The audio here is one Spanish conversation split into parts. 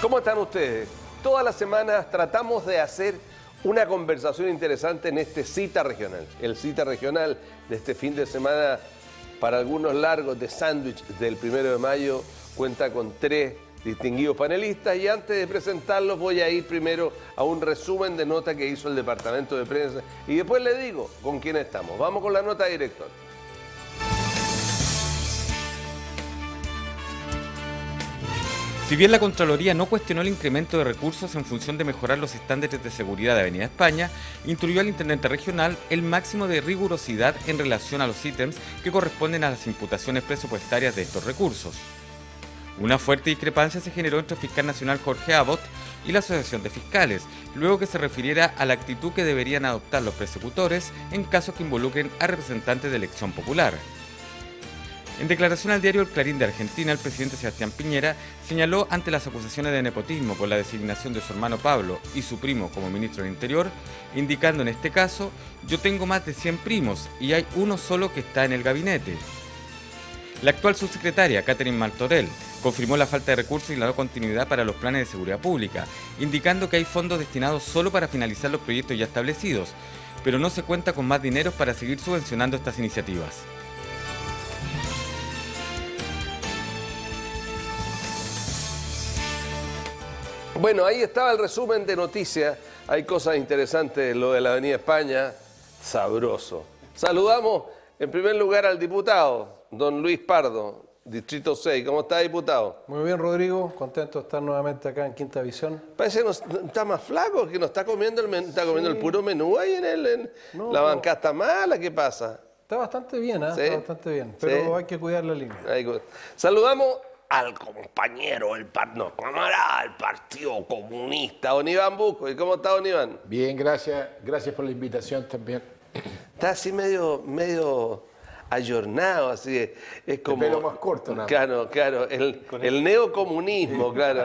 ¿Cómo están ustedes? Todas las semanas tratamos de hacer una conversación interesante en este Cita Regional. El Cita Regional de este fin de semana, para algunos largos de sándwich del 1 de mayo, cuenta con 3 distinguidos panelistas, y antes de presentarlos voy a ir primero a un resumen de nota que hizo el departamento de prensa y después le digo con quién estamos. Vamos con la nota, director. Si bien la Contraloría no cuestionó el incremento de recursos en función de mejorar los estándares de seguridad de Avenida España, instruyó al intendente regional el máximo de rigurosidad en relación a los ítems que corresponden a las imputaciones presupuestarias de estos recursos. Una fuerte discrepancia se generó entre el fiscal nacional Jorge Abbott y la Asociación de Fiscales, luego que se refiriera a la actitud que deberían adoptar los persecutores en casos que involucren a representantes de elección popular. En declaración al diario El Clarín de Argentina, el presidente Sebastián Piñera señaló ante las acusaciones de nepotismo por la designación de su hermano Pablo y su primo como ministro del Interior, indicando en este caso: yo tengo más de 100 primos y hay uno solo que está en el gabinete. La actual subsecretaria, Catherine Martorell, confirmó la falta de recursos y la no continuidad para los planes de seguridad pública, indicando que hay fondos destinados solo para finalizar los proyectos ya establecidos, pero no se cuenta con más dinero para seguir subvencionando estas iniciativas. Bueno, ahí estaba el resumen de noticias. Hay cosas interesantes, lo de la Avenida España, sabroso. Saludamos en primer lugar al diputado, don Luis Pardo, Distrito 6. ¿Cómo está, diputado? Muy bien, Rodrigo. Contento de estar nuevamente acá en Quinta Visión. Parece que está más flaco, que no está comiendo el menú, está comiendo el puro menú ahí No, la banca está mala. ¿Qué pasa? Está bastante bien, ¿eh? ¿Sí? Está bastante bien, pero ¿Sí? hay que cuidar la línea. Saludamos al compañero, el camarada del Partido Comunista, don Iván Busco. ¿Y cómo está, don Iván? Bien, gracias. Gracias por la invitación también. Está así medio ayornado, así es como... El pelo más corto, nada. Claro, el neocomunismo, claro.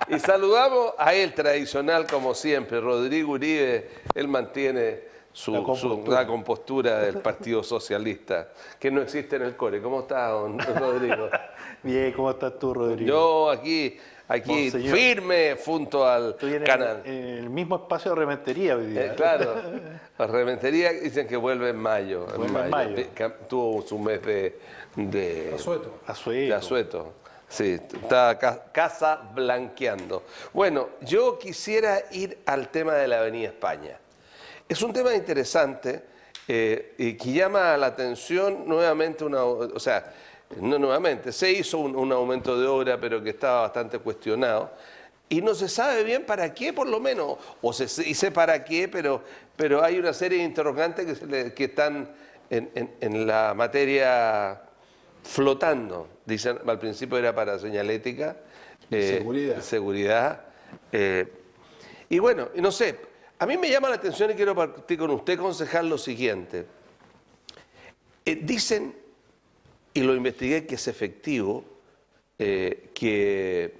Y saludamos a él, tradicional como siempre, Rodrigo Uribe. Él mantiene la compostura del Partido Socialista, que no existe en el core. ¿Cómo está, don Rodrigo? Bien, ¿cómo estás tú, Rodrigo? Yo aquí firme junto al canal. En el mismo espacio de Rementería hoy día. Claro, la Rementería dicen que vuelve en mayo. Tuvo su mes de asueto. Sí, está casa blanqueando. Bueno, yo quisiera ir al tema de la Avenida España. Es un tema interesante y que llama la atención nuevamente, no nuevamente, se hizo un aumento de obra, pero que estaba bastante cuestionado. Y no se sabe bien para qué, por lo menos, o se dice para qué, pero hay una serie de interrogantes que están en la materia flotando. Dicen, al principio era para señalética, seguridad. Y bueno, no sé, a mí me llama la atención y quiero partir con usted, concejal, lo siguiente. Dicen, y lo investigué, que es efectivo, que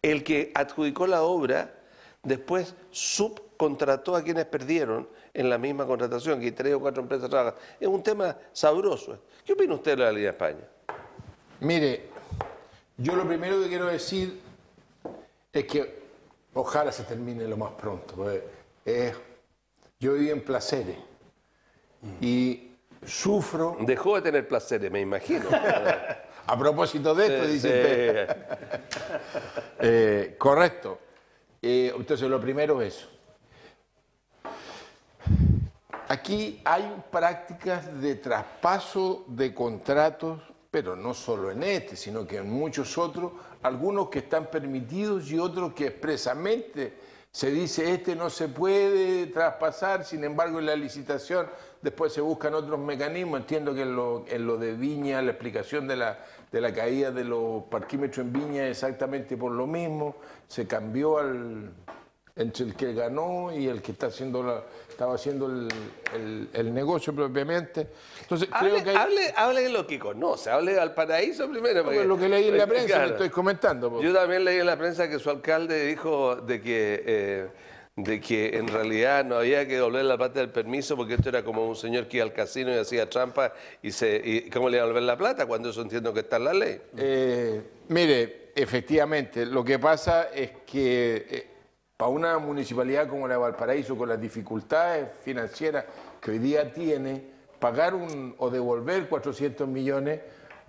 el que adjudicó la obra después subcontrató a quienes perdieron en la misma contratación, que 3 o 4 empresas trabajan. Es un tema sabroso. ¿Qué opina usted de la línea España? Mire, yo lo primero que quiero decir es que ojalá se termine lo más pronto. Yo viví en Placeres y sufro... Dejó de tener placeres, me imagino. A propósito de esto, dice usted. Correcto. Entonces, lo primero es eso. Aquí hay prácticas de traspaso de contratos, pero no solo en este, sino que en muchos otros, algunos que están permitidos y otros que expresamente se dice este no se puede traspasar, sin embargo en la licitación después se buscan otros mecanismos. Entiendo que en lo de Viña, la explicación de la caída de los parquímetros en Viña es exactamente por lo mismo, se cambió entre el que ganó y el que estaba haciendo el negocio propiamente. Entonces, creo que hable de lo que conoce, hable de Valparaíso primero. Porque lo que leí en la prensa, claro, le estoy comentando. Yo también leí en la prensa que su alcalde dijo de que en realidad no había que devolver la plata del permiso porque esto era como un señor que iba al casino y hacía trampa y ¿cómo le iba a devolver la plata cuando eso entiendo que está en la ley? Mire, efectivamente, lo que pasa es que para una municipalidad como la de Valparaíso, con las dificultades financieras que hoy día tiene, pagar o devolver 400 millones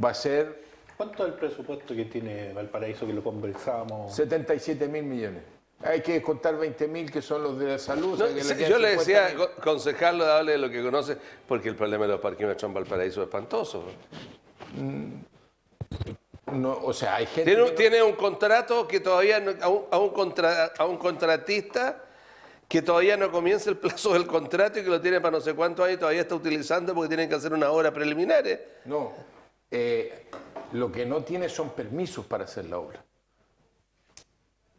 va a ser... ¿Cuánto es el presupuesto que tiene Valparaíso, que lo conversábamos? 77.000 millones. Hay que descontar 20.000 que son los de la salud. No, o sea, que yo le decía, concejal, darle lo que conoce, porque el problema de los parquímetros en Valparaíso es espantoso. No, o sea, hay gente tiene un contrato que todavía a un contratista que todavía no comienza el plazo del contrato y que lo tiene para no sé cuántos años y todavía está utilizando porque tienen que hacer unas obras preliminares. No, lo que no tiene son permisos para hacer la obra.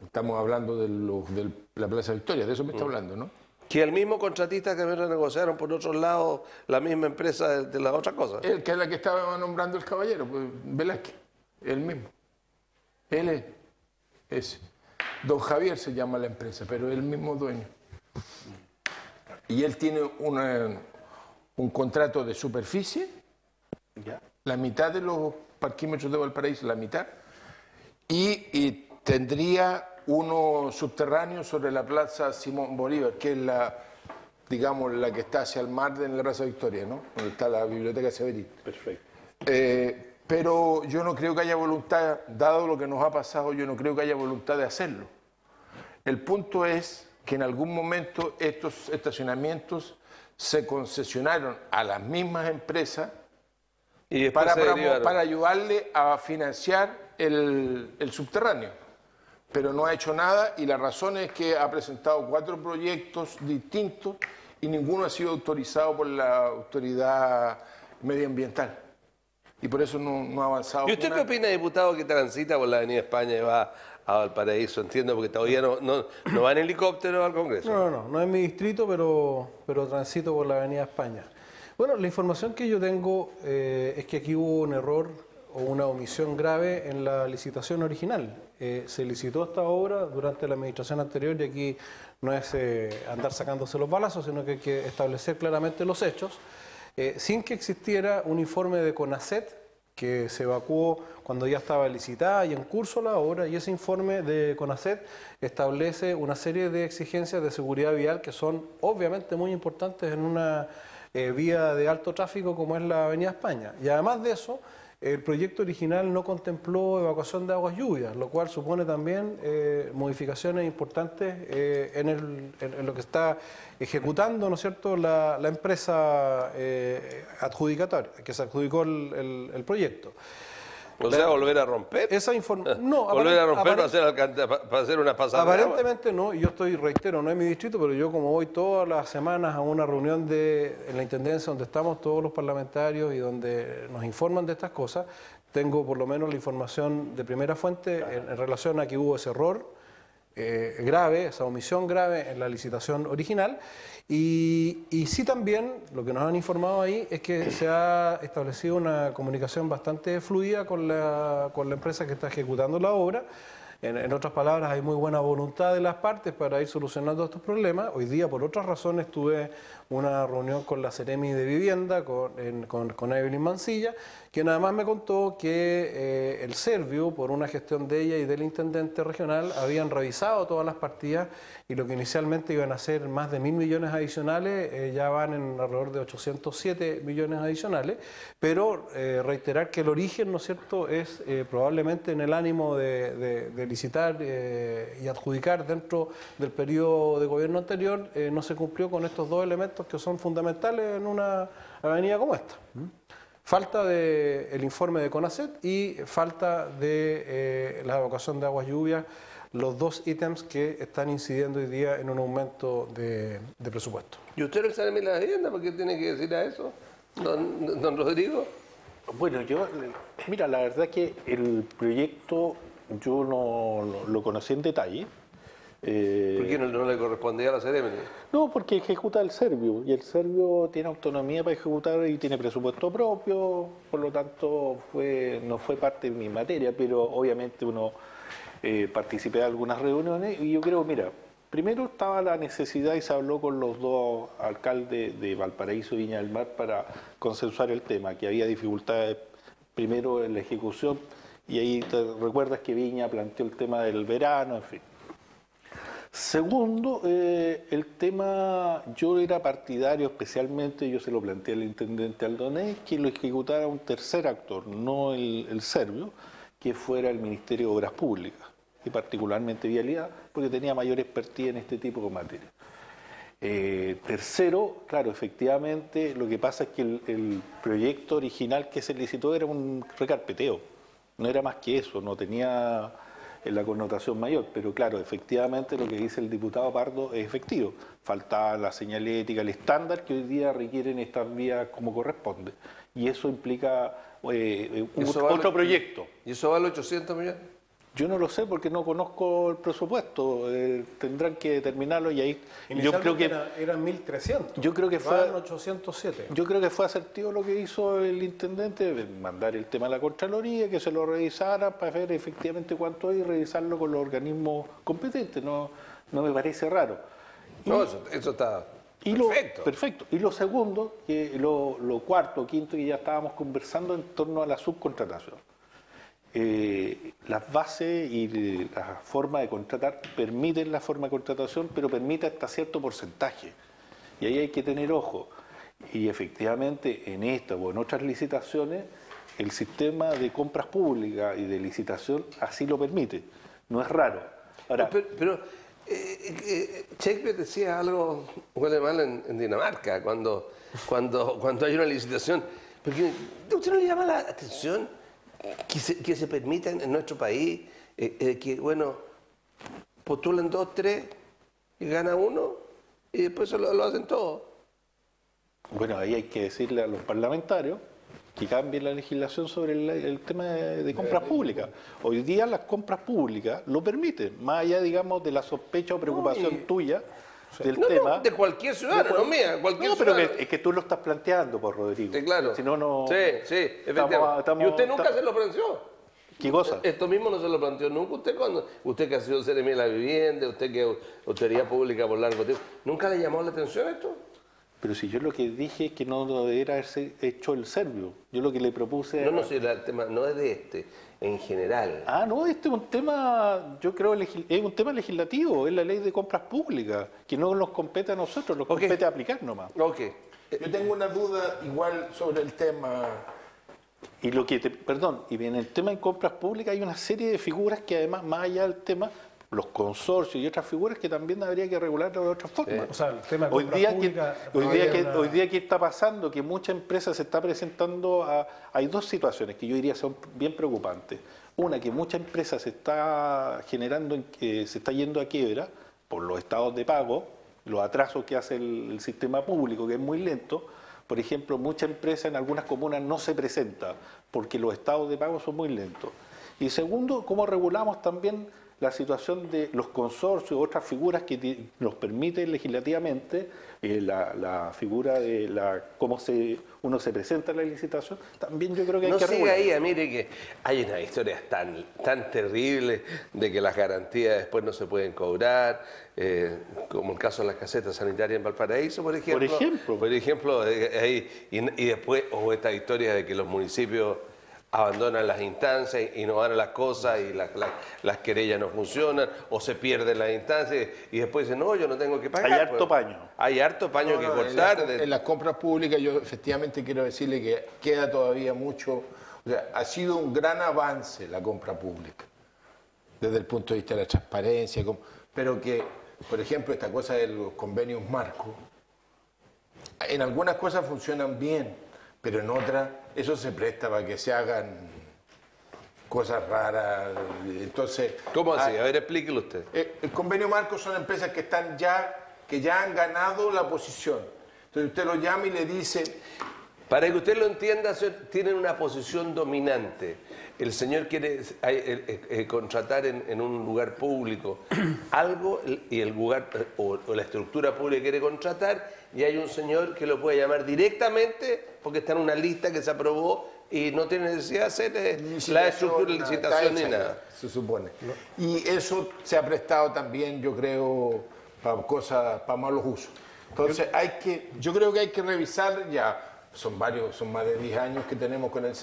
Estamos hablando de la Plaza Victoria, de eso me está hablando, ¿no? Que el mismo contratista que me renegociaron por otros lados, la misma empresa de las otras cosas. El que es la que estaba nombrando el caballero, pues, Velázquez, él mismo. Él es ese. Don Javier se llama la empresa, pero es el mismo dueño. Y él tiene un contrato de superficie, ¿ya? La mitad de los parquímetros de Valparaíso, la mitad, y tendría uno subterráneo sobre la Plaza Simón Bolívar, que es digamos, la que está hacia el mar en la Plaza Victoria, ¿no? Donde está la Biblioteca Severín. Perfecto. Pero yo no creo que haya voluntad, dado lo que nos ha pasado, yo no creo que haya voluntad de hacerlo. El punto es que en algún momento estos estacionamientos se concesionaron a las mismas empresas y para ayudarle a financiar el subterráneo. Pero no ha hecho nada y la razón es que ha presentado 4 proyectos distintos y ninguno ha sido autorizado por la autoridad medioambiental. Y por eso no ha avanzado. ¿Y usted qué opina, diputado, que transita por la Avenida España y va a Valparaíso? Entiendo, porque todavía no va en helicóptero al Congreso. No es mi distrito, pero transito por la Avenida España. Bueno, la información que yo tengo es que aquí hubo un error o una omisión grave en la licitación original. Se licitó esta obra durante la administración anterior y aquí no es andar sacándose los balazos, sino que hay que establecer claramente los hechos, sin que existiera un informe de CONACET que se evacuó cuando ya estaba licitada y en curso la obra, y ese informe de CONACET establece una serie de exigencias de seguridad vial que son obviamente muy importantes en una vía de alto tráfico como es la Avenida España. Y además de eso, el proyecto original no contempló evacuación de aguas lluvias, lo cual supone también modificaciones importantes en lo que está ejecutando, ¿no es cierto?, la empresa adjudicataria, que se adjudicó el proyecto. O sea, volver a romper. No, volver a romper para hacer una pasada. Aparentemente no, y yo reitero, no es mi distrito, pero yo como voy todas las semanas a una reunión en la Intendencia donde estamos todos los parlamentarios y donde nos informan de estas cosas, tengo por lo menos la información de primera fuente en relación a que hubo ese error grave, esa omisión grave en la licitación original. Y sí también, lo que nos han informado ahí es que se ha establecido una comunicación bastante fluida con la empresa que está ejecutando la obra. En otras palabras, hay muy buena voluntad de las partes para ir solucionando estos problemas. Hoy día, por otras razones, tuve una reunión con la Seremi de Vivienda, con Evelyn Mancilla, quien además me contó que el Servio, por una gestión de ella y del intendente regional, habían revisado todas las partidas y lo que inicialmente iban a ser más de 1.000 millones adicionales, ya van en alrededor de 807 millones adicionales, pero reiterar que el origen, ¿no es cierto?, es probablemente en el ánimo de licitar y adjudicar dentro del periodo de gobierno anterior, no se cumplió con estos dos elementos que son fundamentales en una avenida como esta. Falta del informe de CONACET y falta de la evacuación de aguas lluvias, los dos ítems que están incidiendo hoy día en un aumento de presupuesto. ¿Y usted no sabe la vivienda? ¿Por qué tiene que decir a eso, don Rodrigo? Bueno, mira, la verdad que el proyecto yo no lo conocí en detalle. ¿Por qué no le correspondía a la Seremi? No, porque ejecuta el Servio y el Servio tiene autonomía para ejecutar y tiene presupuesto propio, por lo tanto no fue parte de mi materia, pero obviamente uno participé de algunas reuniones y yo creo, mira, primero estaba la necesidad y se habló con los dos alcaldes de Valparaíso y Viña del Mar para consensuar el tema, que había dificultades primero en la ejecución y ahí te recuerdas que Viña planteó el tema del verano, en fin. Segundo, el tema, yo era partidario especialmente, yo se lo planteé al intendente Aldonés, que lo ejecutara un tercer actor, no el serbio, que fuera el Ministerio de Obras Públicas, y particularmente Vialidad, porque tenía mayor expertise en este tipo de materia. Tercero, claro, efectivamente, lo que pasa es que el proyecto original que se licitó era un recarpeteo, no era más que eso, no tenía la connotación mayor, pero claro, efectivamente lo que dice el diputado Pardo es efectivo, faltaba la señalética, el estándar que hoy día requieren estas vías como corresponde, y eso implica otro proyecto. ¿Y eso vale 800 millones? Yo no lo sé porque no conozco el presupuesto, tendrán que determinarlo y ahí yo creo que eran 1.300. Yo creo que fue 807. Yo creo que fue asertivo lo que hizo el intendente, mandar el tema a la Contraloría, que se lo revisaran para ver efectivamente cuánto hay y revisarlo con los organismos competentes. No me parece raro. No, eso está perfecto. Perfecto. Y lo segundo, que lo cuarto, quinto, que ya estábamos conversando en torno a la subcontratación. Las bases y la forma de contratar permiten la forma de contratación, pero permite hasta cierto porcentaje. Y ahí hay que tener ojo. Y efectivamente en esta o en otras licitaciones el sistema de compras públicas y de licitación así lo permite. No es raro. Ahora, pero Shakespeare decía algo huele mal en Dinamarca cuando hay una licitación. Porque ¿a usted no le llama la atención que se permita en nuestro país que, bueno, postulen 2, 3 y gana uno y después lo hacen todo? Bueno, ahí hay que decirle a los parlamentarios que cambien la legislación sobre el tema de compras públicas. Hoy día las compras públicas lo permiten, más allá, digamos, de la sospecha o preocupación tuya del tema. No, de cualquier ciudadano, no mía, cualquier pero ciudadano. es que tú lo estás planteando, por Rodrigo. Sí, claro. Si no, sí, efectivamente. Y usted nunca se lo planteó. ¿Qué cosa? Esto mismo no se lo planteó nunca usted que ha sido CNM de la vivienda, usted que es autoridad pública por largo tiempo, ¿nunca le llamó la atención esto? Pero si yo lo que dije es que no debería haberse hecho el serbio. Yo lo que le propuse... No, si el tema no es de este, en general. No, este es un tema, yo creo, es un tema legislativo, es la ley de compras públicas, que no nos compete a nosotros, nos compete a aplicar nomás. Okay. Yo tengo una duda igual sobre el tema. Y y en el tema de compras públicas hay una serie de figuras que además, más allá del tema, los consorcios y otras figuras que también habría que regularlo de otra forma. O sea, el tema de compras públicas... Hoy día, ¿qué está pasando? Que muchas empresas se está presentando hay dos situaciones que yo diría son bien preocupantes. Una, que muchas empresas se está generando, se está yendo a quiebra por los estados de pago, los atrasos que hace el sistema público, que es muy lento. Por ejemplo, muchas empresas en algunas comunas no se presentan porque los estados de pago son muy lentos. Y segundo, ¿cómo regulamos también la situación de los consorcios, otras figuras que nos permiten legislativamente, la figura de cómo uno se presenta en la licitación, también yo creo que hay que regular. No siga ahí, mire que hay unas historias tan terribles de que las garantías después no se pueden cobrar, como el caso de las casetas sanitarias en Valparaíso, por ejemplo, y después, esta historia de que los municipios abandonan las instancias y no van a las cosas y las querellas no funcionan o se pierden las instancias y después dicen, no, yo no tengo que pagar. Hay harto paño. Hay harto paño que cortar. En las compras públicas yo efectivamente quiero decirle que queda todavía mucho, o sea, ha sido un gran avance la compra pública desde el punto de vista de la transparencia, pero que, por ejemplo, esta cosa de los convenios marco, en algunas cosas funcionan bien, pero en otras eso se presta para que se hagan cosas raras. Entonces, ¿cómo así? A ver, explíquelo usted. El convenio marco son empresas que ya han ganado la posición. Entonces usted lo llama y le dice... Para que usted lo entienda, tienen una posición dominante. El señor quiere contratar en un lugar público algo y el lugar o la estructura pública quiere contratar y hay un señor que lo puede llamar directamente porque está en una lista que se aprobó y no tiene necesidad de hacer la estructura de licitación ni nada. Se supone. Y eso se ha prestado también, yo creo, para malos usos. Entonces yo creo que hay que revisar ya son más de 10 años que tenemos con el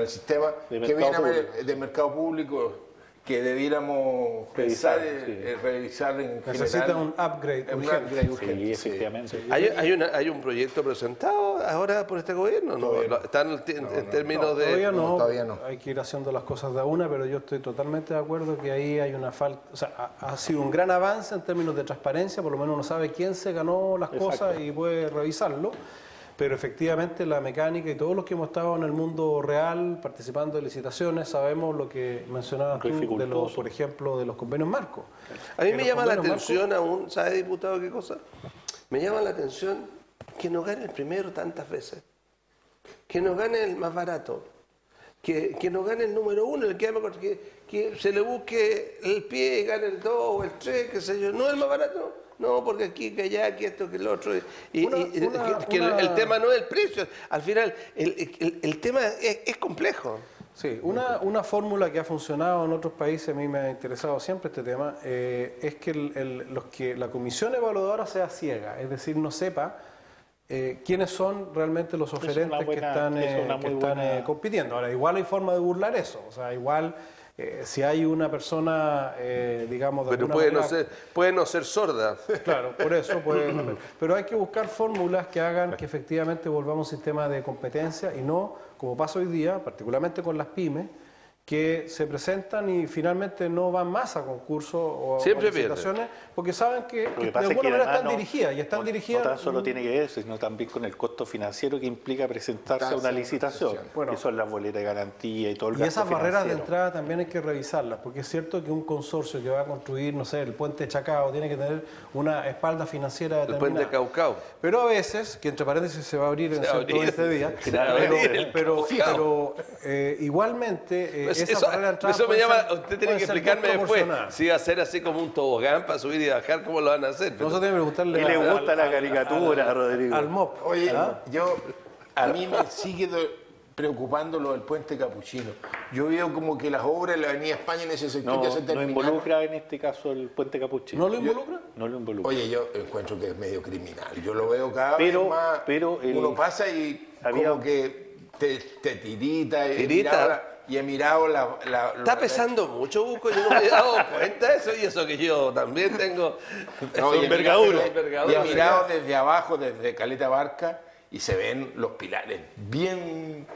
sistema de mercado público, que debiéramos pensar revisar en Necesita general. un upgrade urgente. Sí, efectivamente. ¿Hay un proyecto presentado ahora por este gobierno? ¿Están en términos de...? Todavía no. Hay que ir haciendo las cosas de a una, pero yo estoy totalmente de acuerdo que ahí hay una falta... O sea, ha sido un gran avance en términos de transparencia, por lo menos uno sabe quién se ganó las cosas y puede revisarlo. Pero efectivamente la mecánica y todos los que hemos estado en el mundo real participando de licitaciones sabemos lo que mencionabas tú, por ejemplo, de los convenios marcos. A mí me llama la atención aún, ¿sabe, diputado, qué cosa? Me llama la atención que nos gane el primero tantas veces, que nos gane el más barato, que nos gane el número uno, el que se le busque el pie y gane el 2 o el 3, qué sé yo, no el más barato. No, porque aquí, que allá, que esto, que el otro. El tema no es el precio. Al final, el tema es complejo. Sí, una fórmula que ha funcionado en otros países, a mí me ha interesado siempre este tema, es que la comisión evaluadora sea ciega, es decir, no sepa quiénes son realmente los oferentes que están compitiendo. Ahora, igual hay forma de burlar eso, o sea, igual... si hay una persona, digamos... Pero puede no ser sorda. Claro, por eso puede... Pero hay que buscar fórmulas que hagan que efectivamente volvamos a un sistema de competencia y no, como pasa hoy día, particularmente con las pymes, que se presentan y finalmente no van más a concursos o a licitaciones porque saben que de alguna manera están dirigidas y están dirigidas... No tan solo tiene que ver, sino también con el costo financiero que implica presentarse a una licitación, que son las boletas de garantía y todo el gasto esas barreras de financiero. entrada también hay que revisarlas, porque es cierto que un consorcio que va a construir, no sé, el puente Chacao, tiene que tener una espalda financiera determinada. El puente Caucao. Pero a veces, que entre paréntesis se va a abrir en este día, pero igualmente... Eso me llama, usted tiene que explicarme después si va a ser así como un tobogán para subir y bajar, ¿cómo lo van a hacer? No, eso tiene que preguntarle y le gusta la caricatura, Rodrigo. Al MOP. Oye, a mí me sigue preocupando lo del puente Capuchino. Yo veo como que las obras de la Avenida España en ese sector ya se terminaron. No involucra en este caso el puente Capuchino. ¿No lo involucra? No lo involucra. Oye, yo encuentro que es medio criminal. Yo lo veo cada vez más. Uno pasa y como que te tirita. Y he mirado Está pesando mucho, Buco, yo no me he dado cuenta de eso, y eso que yo también tengo envergadura. Y he mirado desde abajo, desde Caleta Barca, y se ven los pilares bien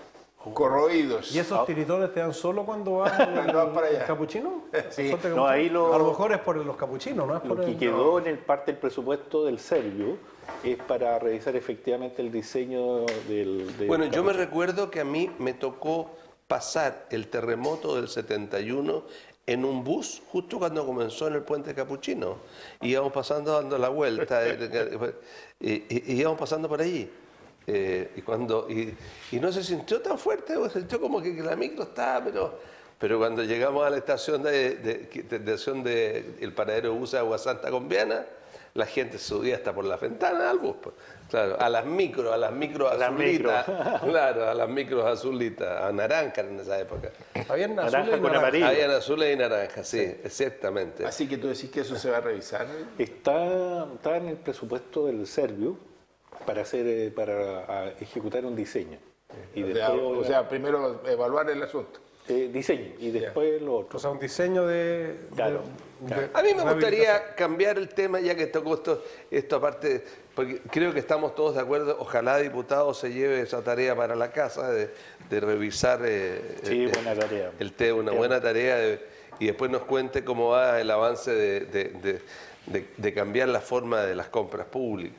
corroídos. ¿Y esos tiritones te dan solo cuando vas para allá? ¿Capuchino? Sí. No, ahí a lo mejor es por los capuchinos, ¿no? Es por lo que quedó en parte del presupuesto del Servio es para revisar efectivamente el diseño del bueno, yo me recuerdo que a mí me tocó pasar el terremoto del 71 en un bus justo cuando comenzó en el puente Capuchino. Íbamos pasando dando la vuelta y íbamos pasando por allí. Y no se sintió tan fuerte, se sintió como que la micro estaba, pero cuando llegamos a la estación del paradero de bus de Agua Santa con Viana, la gente subía hasta por la ventana al bus. Claro, a las micros azulitas. Claro, a las micros azulitas, a naranjas en esa época. Habían azules y naranjas. Habían azules y naranjas, sí, exactamente. Así que tú decís que eso se va a revisar. Está en el presupuesto del Servio para ejecutar un diseño. Y o sea, primero evaluar el asunto. Diseño y después lo otro. O sea, un diseño Claro. A mí me gustaría cambiar el tema, ya que tocó esto aparte, porque creo que estamos todos de acuerdo. Ojalá, diputado, se lleve esa tarea para la casa de revisar buena tarea. el tema, una buena tarea, y después nos cuente cómo va el avance de cambiar la forma de las compras públicas.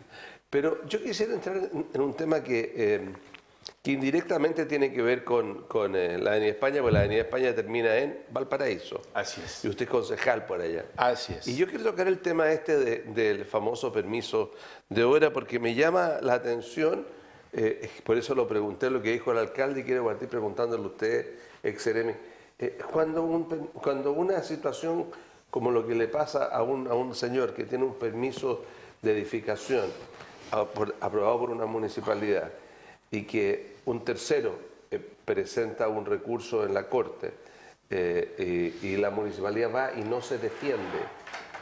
Pero yo quisiera entrar en un tema que indirectamente tiene que ver con la Avenida España, porque la Avenida España termina en Valparaíso. Así es. Y usted es concejal por allá. Así es. Y yo quiero tocar el tema del famoso permiso de obra, porque me llama la atención, por eso lo pregunté, lo que dijo el alcalde, y quiero partir preguntándole a usted, ex-seremi. Cuando una situación como lo que le pasa a un señor que tiene un permiso de edificación aprobado por una municipalidad, y que un tercero presenta un recurso en la Corte y la municipalidad va y no se defiende,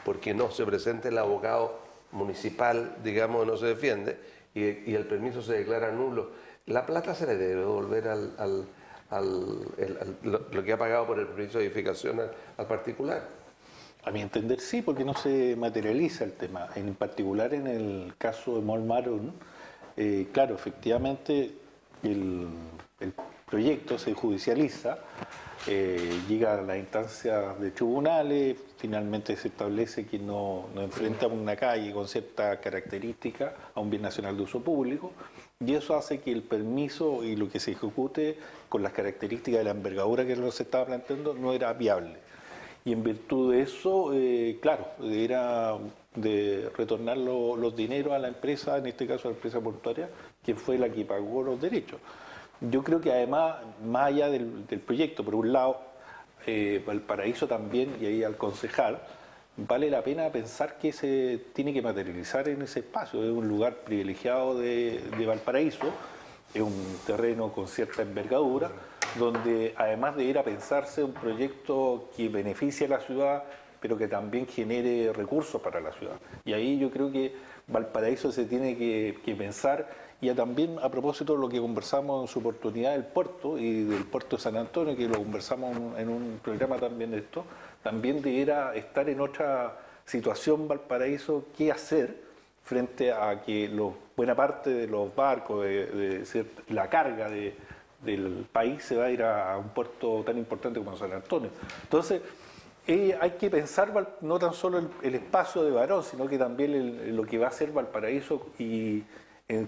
porque no se presenta el abogado municipal, digamos, no se defiende, y el permiso se declara nulo, ¿la plata se le debe devolver lo que ha pagado por el permiso de edificación al particular? A mi entender sí, porque no se materializa el tema. En particular en el caso de Mall Maron, claro, efectivamente el proyecto se judicializa, llega a las instancias de tribunales, finalmente se establece que no enfrenta una calle con cierta característica a un bien nacional de uso público, y eso hace que el permiso y lo que se ejecute con las características de la envergadura que se estaba planteando no era viable. Y en virtud de eso, claro, era de retornar los dineros a la empresa, en este caso a la empresa portuaria, que fue la que pagó los derechos. Yo creo que además, más allá del proyecto, por un lado, Valparaíso también, y ahí al concejal, vale la pena pensar que se tiene que materializar en ese espacio. Es un lugar privilegiado de Valparaíso, es un terreno con cierta envergadura, donde además de ir a pensarse un proyecto que beneficie a la ciudad, pero que también genere recursos para la ciudad. Y ahí yo creo que Valparaíso se tiene que pensar, y también a propósito de lo que conversamos en su oportunidad del puerto y del puerto de San Antonio, que lo conversamos en un programa también de esto, también debiera estar en otra situación Valparaíso, qué hacer frente a que buena parte de los barcos, la carga del país se va a ir a un puerto tan importante como San Antonio. Entonces, hay que pensar no tan solo el espacio de Barón, sino que también lo que va a ser Valparaíso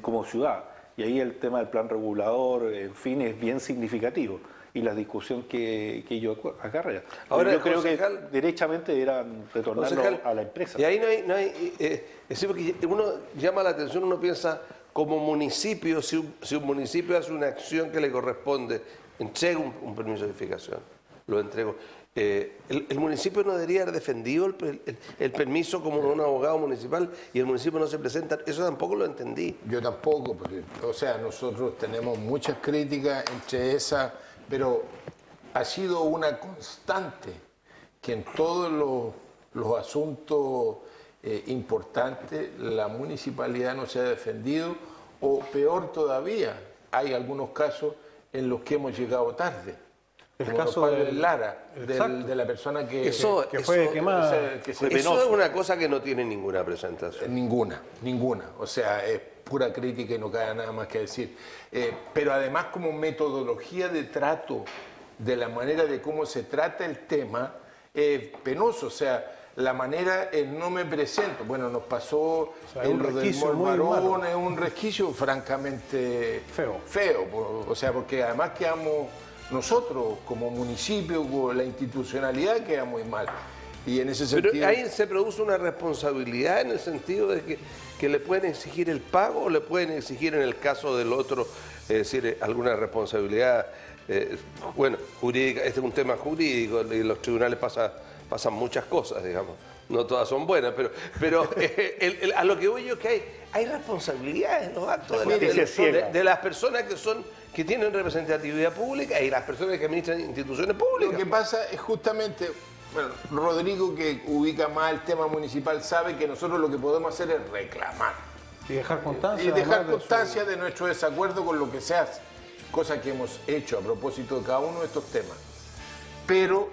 como ciudad. Y ahí el tema del plan regulador, en fin, es bien significativo. Y la discusión que ello acarrea. Ahora, yo creo que derechamente deberán retornarlo a la empresa. Y ahí no hay es decir, porque uno llama la atención, uno piensa como municipio, si un municipio hace una acción que le corresponde, entrega un permiso de edificación, lo entrego. El municipio no debería haber defendido el permiso como un abogado municipal, y el municipio no se presenta. Eso tampoco lo entendí. Yo tampoco, porque, o sea, nosotros tenemos muchas críticas entre esas, pero ha sido una constante que en todos los asuntos importantes la municipalidad no se ha defendido, o peor todavía, hay algunos casos en los que hemos llegado tarde. El caso de Lara, de la persona que fue quemada. Eso es una cosa que no tiene ninguna presentación. Ninguna. O sea, es pura crítica y no queda nada más que decir. Pero además, como metodología de trato, de la manera de cómo se trata el tema, es penoso. O sea, la manera en no me presento. Bueno, nos pasó en lo del Mall Maron, es un resquicio francamente feo. O sea, porque además quedamos... Nosotros, como municipio, la institucionalidad queda muy mal. Y en ese sentido... Pero ahí se produce una responsabilidad en el sentido de que le pueden exigir el pago, o le pueden exigir, en el caso del otro, es decir, alguna responsabilidad, bueno, jurídica. Este es un tema jurídico, y en los tribunales pasan muchas cosas, digamos. No todas son buenas, pero a lo que voy yo es que hay responsabilidades en los actos de las personas que tienen representatividad pública y las personas que administran instituciones públicas. Lo que pasa es justamente, bueno, Rodrigo, que ubica más el tema municipal, sabe que nosotros lo que podemos hacer es reclamar. Y dejar constancia. Y dejar constancia de nuestro desacuerdo con lo que se hace, cosa que hemos hecho a propósito de cada uno de estos temas. Pero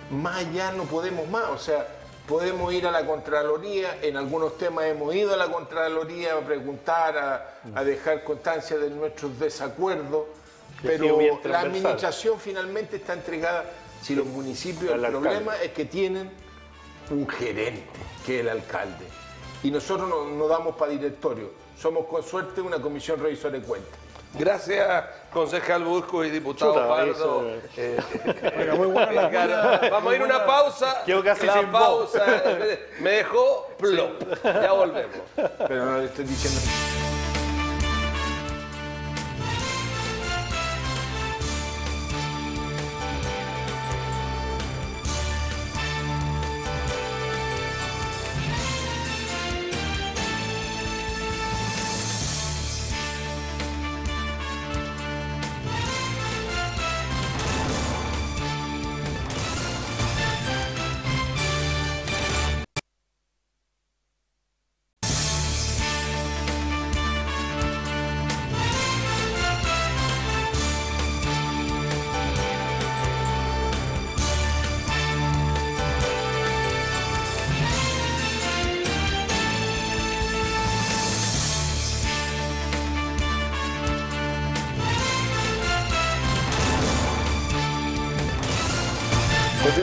más allá no podemos más, o sea, podemos ir a la Contraloría, en algunos temas hemos ido a la Contraloría a preguntar, a dejar constancia de nuestros desacuerdos, pero la administración finalmente está entregada, si los municipios, el problema es que tienen un gerente, que es el alcalde, y nosotros no damos para directorio, somos con suerte una comisión revisora de cuentas. Gracias, concejal Busco y diputado Pardo. Muy buena vamos a ir a una pausa. La pausa me dejó plop. Ya volvemos. Pero no le estoy diciendo...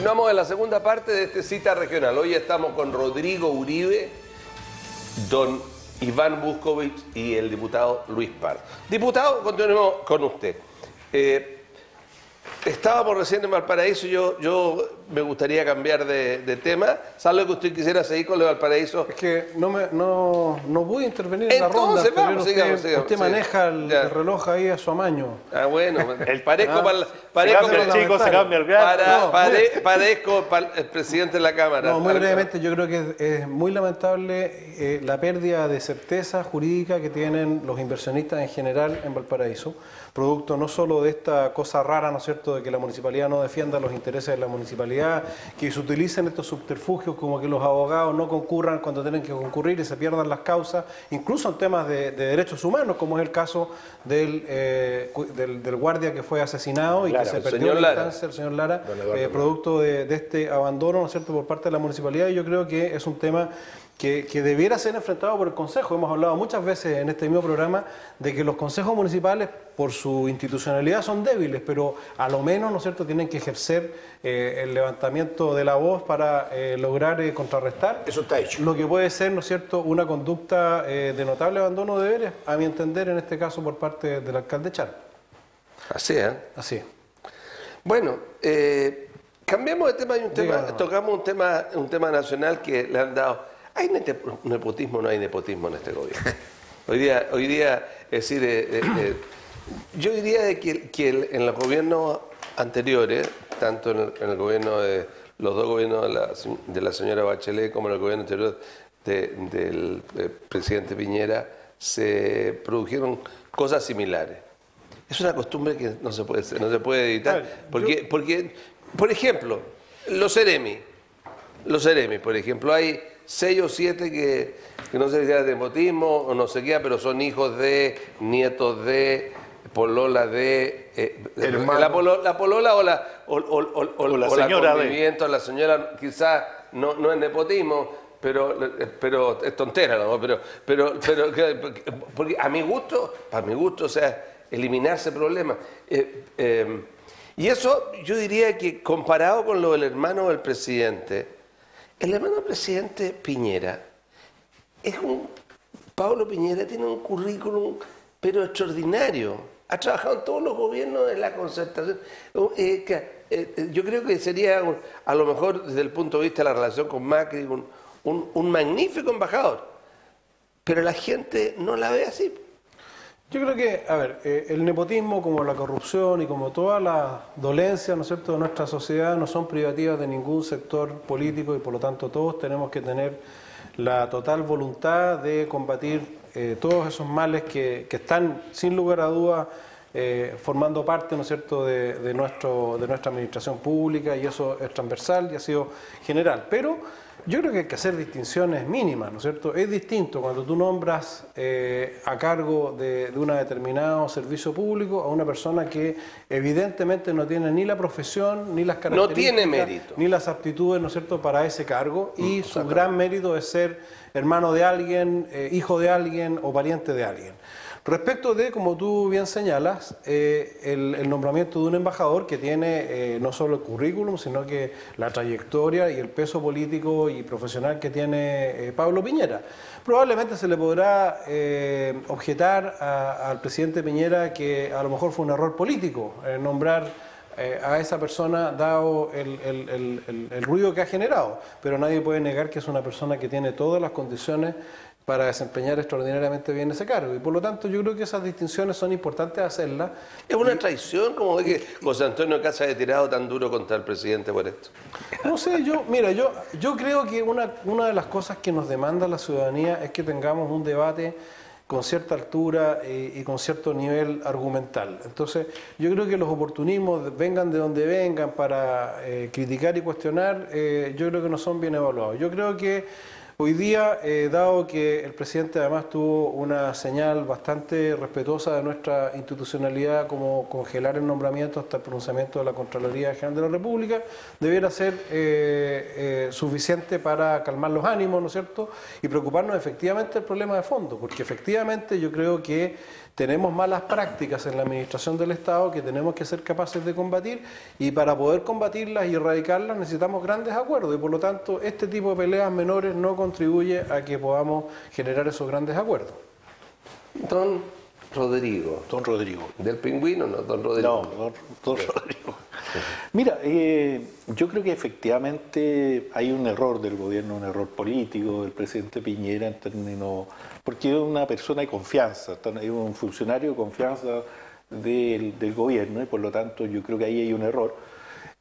Continuamos en la segunda parte de este Cita Regional. Hoy estamos con Rodrigo Uribe, don Iván Buscovich y el diputado Luis Pardo. Diputado, continuemos con usted. Estábamos recién en Valparaíso, yo me gustaría cambiar de tema. ¿Sabe lo que usted quisiera seguir con lo de Valparaíso? Es que no voy a intervenir en la ronda. Vamos, sigamos, usted maneja el reloj ahí a su amaño. Bueno, parezco el presidente de la Cámara. No, muy brevemente, yo creo que es muy lamentable la pérdida de certeza jurídica que tienen los inversionistas en general en Valparaíso, producto no solo de esta cosa rara, ¿no es cierto?, de que la municipalidad no defienda los intereses de la municipalidad, que se utilicen estos subterfugios como que los abogados no concurran cuando tienen que concurrir y se pierdan las causas, incluso en temas de derechos humanos, como es el caso del guardia que fue asesinado y que se perdió la instancia, el señor Lara, producto de este abandono, ¿no es cierto?, por parte de la municipalidad. Y yo creo que es un tema que debiera ser enfrentado por el Consejo. Hemos hablado muchas veces en este mismo programa de que los consejos municipales, por su institucionalidad, son débiles, pero a lo menos, ¿no es cierto?, tienen que ejercer el levantamiento de la voz para lograr contrarrestar eso está hecho. Lo que puede ser, ¿no es cierto?, una conducta de notable abandono de deberes, a mi entender, en este caso por parte del alcalde Char. Así es. Así. Bueno, cambiemos de tema. Hay un tema, tocamos un tema nacional que le han dado. ¿Hay nepotismo o no hay nepotismo en este gobierno? Hoy día es decir, yo diría de que en los gobiernos anteriores, tanto en el gobierno de los dos gobiernos de la señora Bachelet como en el gobierno anterior del presidente Piñera, se produjeron cosas similares. Es una costumbre que no se puede evitar. Porque, por ejemplo, los Ceremi, por ejemplo, hay 6 o 7 que no sé si era de nepotismo o no sé qué, pero son hijos de, nietos de, polola de, la polola o la señora movimiento, la señora quizás no es nepotismo, pero es tontera, ¿no? Pero porque a mi gusto, o sea, eliminarse problemas. Y eso yo diría que comparado con lo del hermano del presidente, el hermano del presidente Piñera Pablo Piñera tiene un currículum pero extraordinario. Ha trabajado en todos los gobiernos de la concertación. Yo creo que sería, a lo mejor desde el punto de vista de la relación con Macri, un magnífico embajador. Pero la gente no la ve así. Yo creo que, a ver, el nepotismo, como la corrupción y como todas las dolencias, ¿no es cierto?, de nuestra sociedad, no son privativas de ningún sector político y por lo tanto todos tenemos que tener la total voluntad de combatir todos esos males que están, sin lugar a dudas, formando parte, ¿no es cierto?, de nuestra administración pública, y eso es transversal y ha sido general. Pero yo creo que hay que hacer distinciones mínimas, ¿no es cierto? Es distinto cuando tú nombras a cargo de un determinado servicio público a una persona que evidentemente no tiene ni la profesión, ni las características, no tiene mérito, ni las aptitudes, ¿no es cierto?, para ese cargo, y su gran mérito es ser hermano de alguien, hijo de alguien o pariente de alguien. Respecto de, como tú bien señalas, el nombramiento de un embajador que tiene no solo el currículum, sino que la trayectoria y el peso político y profesional que tiene Pablo Piñera. Probablemente se le podrá objetar al presidente Piñera que a lo mejor fue un error político nombrar a esa persona dado el ruido que ha generado, pero nadie puede negar que es una persona que tiene todas las condiciones para desempeñar extraordinariamente bien ese cargo. Y por lo tanto yo creo que esas distinciones son importantes hacerlas. ¿Es una traición como de que José Antonio Caz haya tirado tan duro contra el presidente por esto? No sé, yo creo que una de las cosas que nos demanda la ciudadanía es que tengamos un debate con cierta altura y con cierto nivel argumental. Entonces, yo creo que los oportunismos, vengan de donde vengan, para criticar y cuestionar, yo creo que no son bien evaluados. Yo creo que Hoy día, dado que el presidente además tuvo una señal bastante respetuosa de nuestra institucionalidad, como congelar el nombramiento hasta el pronunciamiento de la Contraloría General de la República, debiera ser suficiente para calmar los ánimos, ¿no es cierto?, y preocuparnos efectivamente del problema de fondo, porque efectivamente yo creo que tenemos malas prácticas en la administración del Estado que tenemos que ser capaces de combatir, y para poder combatirlas y erradicarlas necesitamos grandes acuerdos, y por lo tanto este tipo de peleas menores no contribuye a que podamos generar esos grandes acuerdos. Don Rodrigo. Don Rodrigo. ¿Del Pingüino no, don Rodrigo? No, don Rodrigo. Mira, yo creo que efectivamente hay un error del gobierno, un error político del presidente Piñera en términos... Porque es una persona de confianza, es un funcionario de confianza del gobierno, y por lo tanto yo creo que ahí hay un error.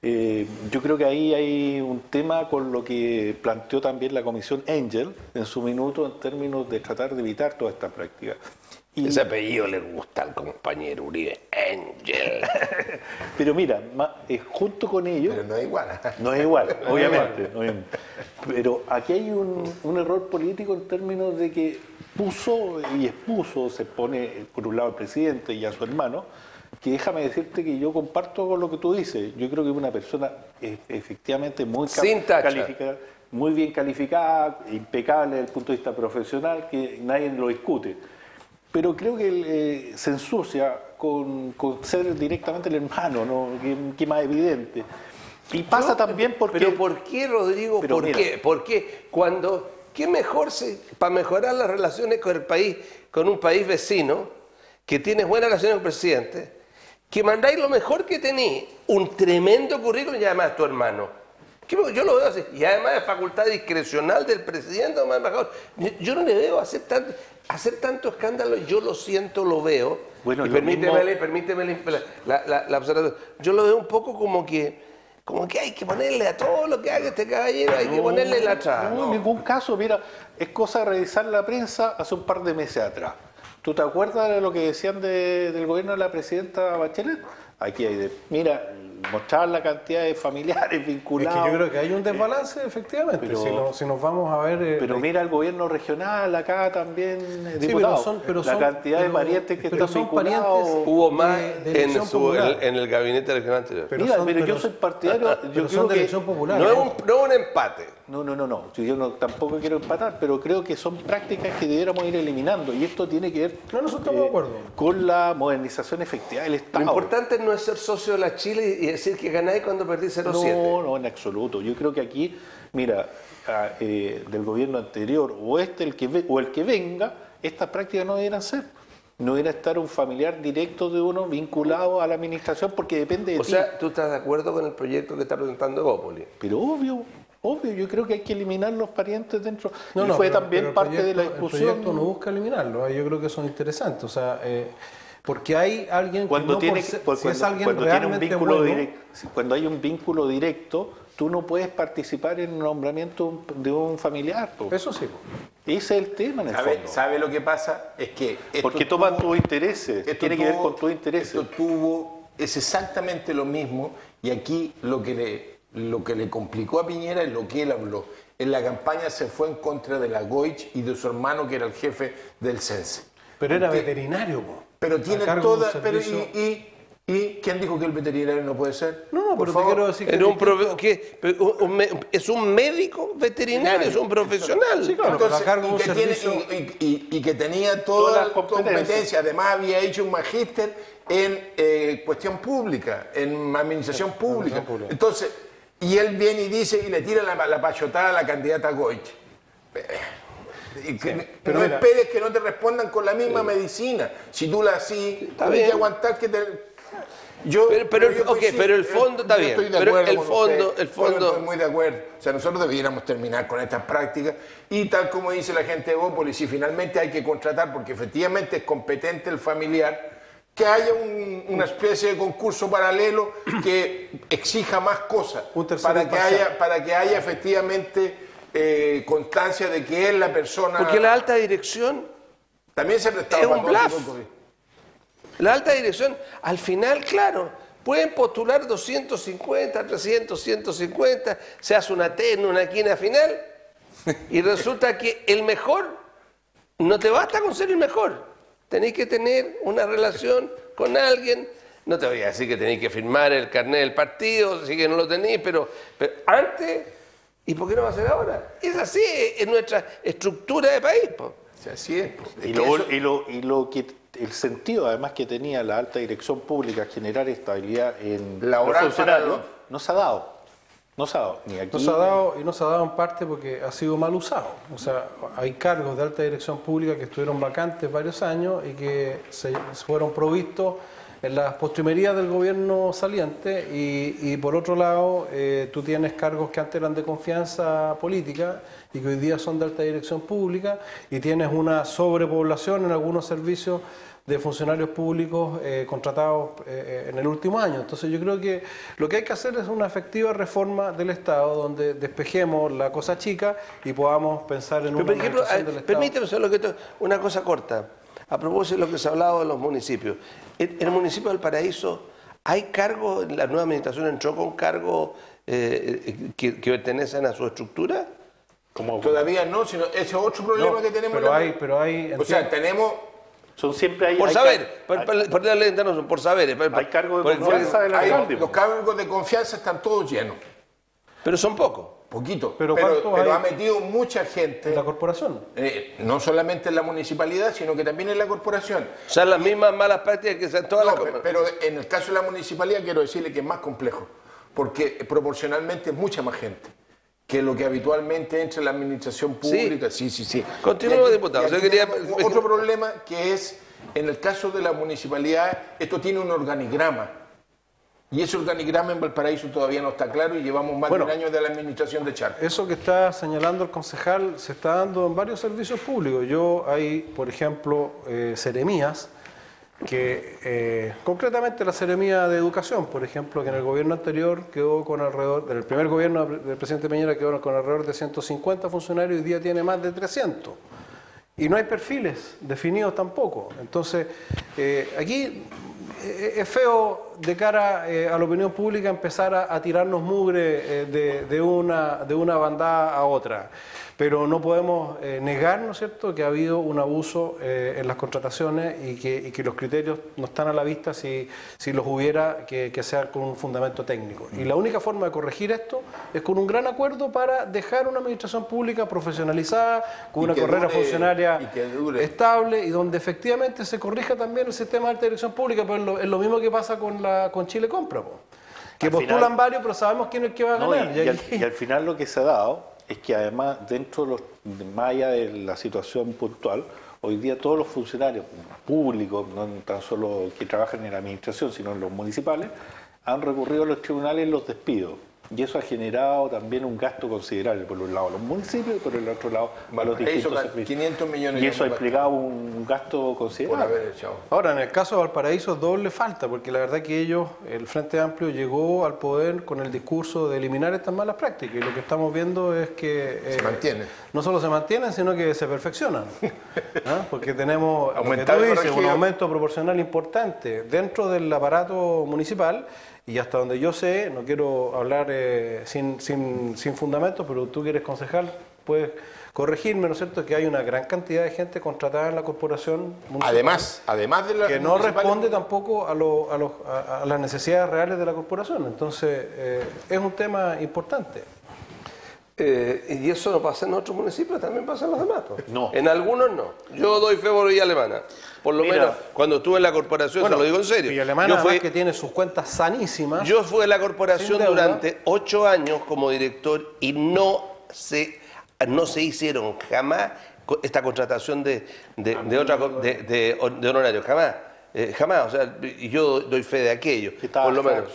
Yo creo que ahí hay un tema con lo que planteó también la Comisión Engel en su minuto en términos de tratar de evitar toda esta práctica. Y ese apellido le gusta al compañero Uribe, Engel. Pero mira, junto con ello... Pero no es igual. No es igual, obviamente. Pero aquí hay un error político en términos de que puso y expuso, se pone por un lado al presidente y a su hermano, que déjame decirte que yo comparto con lo que tú dices. Yo creo que es una persona efectivamente muy calificada, muy bien calificada, impecable desde el punto de vista profesional, que nadie lo discute. Pero creo que se ensucia con ser directamente el hermano, ¿no? Que más evidente. Y pasa también porque... Pero ¿por qué, Rodrigo? ¿Por qué? Porque cuando... ¿Qué mejor para mejorar las relaciones con el país, con un país vecino, que tiene buenas relaciones con el presidente, que mandáis lo mejor que tenéis, un tremendo currículum y además tu hermano? Yo lo veo así. Y además es facultad discrecional del presidente, o más mejor. Yo no le veo hacer tanto escándalo, yo lo siento, lo veo. Bueno, y permíteme la observación. Yo lo veo un poco como que hay que ponerle a todo lo que haga este caballero, hay que ponerle la traba. No, en ningún caso, mira, es cosa de revisar la prensa hace un par de meses atrás. ¿Tú te acuerdas de lo que decían del gobierno de la presidenta Bachelet? Aquí hay mira, mostrar la cantidad de familiares vinculados. Es que yo creo que hay un desbalance, efectivamente, pero, si nos vamos a ver... pero mira el gobierno regional acá también, diputado, la cantidad de parientes que están vinculados... Hubo más en el gabinete regional anterior. Pero yo soy partidario... Pero son de elección popular. No es un empate. No. Yo tampoco quiero empatar, pero creo que son prácticas que debiéramos ir eliminando, y esto tiene que ver estamos de acuerdo con la modernización efectiva del Estado. Lo importante no es ser socio de la Chile y decir que ganáis cuando perdís 0,7. No, en absoluto. Yo creo que aquí, mira, del gobierno anterior o el que venga, estas prácticas no debieran ser. No debería estar un familiar directo de uno vinculado a la administración porque depende de ti. O sea, ¿tú estás de acuerdo con el proyecto que está presentando Evópolis? Pero obvio, yo creo que hay que eliminar los parientes dentro. Fue también parte de la discusión. El proyecto no busca eliminarlo, yo creo que son interesantes. O sea, porque hay alguien cuando hay un vínculo directo, tú no puedes participar en el nombramiento de un familiar. Eso sí. Ese es el tema en el fondo. ¿Sabe lo que pasa? Es que porque toman tus intereses, tiene que ver con tus intereses. Es exactamente lo mismo, y aquí lo que le complicó a Piñera es lo que él habló. En la campaña se fue en contra de la Goich y de su hermano, que era el jefe del CENSE. Pero era veterinario, pero tiene toda... ¿Y quién dijo que el veterinario no puede ser? No, pero te quiero decir es un médico veterinario, es un profesional. Sí, claro. Entonces, y que tenía toda la competencia. Además había hecho un magíster en cuestión pública, en administración pública. Entonces, y él viene y dice, y le tira la pachotada a la candidata Goich. Pero no esperes que no te respondan con la misma medidicina. Si tú la así, tienes que aguantar que te... Pero el fondo está bien. Pero el fondo... Estoy muy de acuerdo. O sea, nosotros debiéramos terminar con estas prácticas, y tal como dice la gente de Evópolis, si finalmente hay que contratar, porque efectivamente es competente el familiar, que haya una especie de concurso paralelo que exija más cosas, para que haya efectivamente constancia de que es la persona... Porque la alta dirección también se prestaba es un bluff. La alta dirección, al final, claro, pueden postular 250, 300, 150, se hace una terna, una quina final, Y resulta que el mejor no te basta con ser el mejor. Tenéis que tener una relación con alguien. No te voy a decir que tenéis que firmar el carnet del partido, así que no lo tenéis, pero antes, ¿y por qué no va a ser ahora? Es así, es nuestra estructura de país. Po. O sea, así es. El sentido además que tenía la alta dirección pública generar estabilidad en laboral los funcionarios no se ha dado. No se ha dado ni aquí. No se ha dado, y no se ha dado en parte porque ha sido mal usado. O sea, hay cargos de alta dirección pública que estuvieron vacantes varios años y que se fueron provistos en las postrimerías del gobierno saliente y por otro lado tú tienes cargos que antes eran de confianza política y que hoy día son de alta dirección pública y tienes una sobrepoblación en algunos servicios de funcionarios públicos contratados en el último año. Entonces yo creo que lo que hay que hacer es una efectiva reforma del Estado donde despejemos la cosa chica y podamos pensar en una administración del Estado. Permíteme solo una cosa corta. A propósito de lo que se ha hablado de los municipios. En el municipio del Paraíso, ¿hay cargos, la nueva administración entró con cargos que pertenecen a su estructura? Todavía no, sino ese es otro problema que tenemos. Pero hay o sea, tenemos... Son siempre hay, por hay saber, por saber. Hay cargos de confianza del alcalde. Los cargos de confianza están todos llenos. Pero son pocos. Poquito. Pero ha metido mucha gente. ¿En la corporación? No solamente en la municipalidad, sino que también en la corporación. O sea, las mismas malas prácticas que sean todas las cosas. Pero en el caso de la municipalidad quiero decirle que es más complejo, porque proporcionalmente es mucha más gente que lo que habitualmente entra en la administración pública. Sí. Continúa, diputado. Otro problema que es, en el caso de la municipalidad, esto tiene un organigrama. Y ese organigrama en Valparaíso todavía no está claro y llevamos más de un año de la administración de Charco. Eso que está señalando el concejal se está dando en varios servicios públicos. Hay, por ejemplo, seremías, que concretamente la seremía de educación, por ejemplo, que en el gobierno anterior quedó con alrededor, en el primer gobierno del presidente Piñera quedó con alrededor de 150 funcionarios y hoy día tiene más de 300. Y no hay perfiles definidos tampoco. Entonces, aquí es feo de cara a la opinión pública empezar a tirarnos mugre de una bandada a otra. Pero no podemos negar, ¿no es cierto?, que ha habido un abuso en las contrataciones y que los criterios no están a la vista si los hubiera que sea con un fundamento técnico. Y la única forma de corregir esto es con un gran acuerdo para dejar una administración pública profesionalizada, con una carrera funcionaria estable y donde efectivamente se corrija también el sistema de alta dirección pública, pero es lo mismo que pasa con Chile Compra, que postulan varios, pero sabemos quién es el que va a ganar. Y al final lo que se ha dado es que además dentro de más allá de la situación puntual, hoy día todos los funcionarios públicos, no tan solo que trabajan en la administración, sino en los municipales, han recurrido a los tribunales en los despidos. Y eso ha generado también un gasto considerable, por un lado a los municipios y por el otro lado a los distintos servicios. 500 millones y eso ha implicado un gasto considerable. Ahora, en el caso de Valparaíso es doble falta, porque la verdad que ellos, el Frente Amplio, llegó al poder con el discurso de eliminar estas malas prácticas y lo que estamos viendo es que se mantienen. No solo se mantienen, sino que se perfeccionan. Porque tenemos, un aumento proporcional importante dentro del aparato municipal. Y hasta donde yo sé, no quiero hablar sin fundamento, pero tú que eres concejal, puedes corregirme, ¿no es cierto?, que hay una gran cantidad de gente contratada en la corporación municipal. Además de la que no responde tampoco a las necesidades reales de la corporación. Entonces, es un tema importante. ¿Y eso no pasa en otros municipios? ¿También pasa en los demás? No. En algunos no. Yo doy fe por Villa Alemana. Por lo menos cuando estuve en la corporación, se lo digo en serio. Villa Alemana, que tiene sus cuentas sanísimas. Yo fui en la corporación durante 8 años como director y no se hicieron jamás esta contratación de honorarios. Jamás, o sea, yo doy fe de aquello. Por lo menos.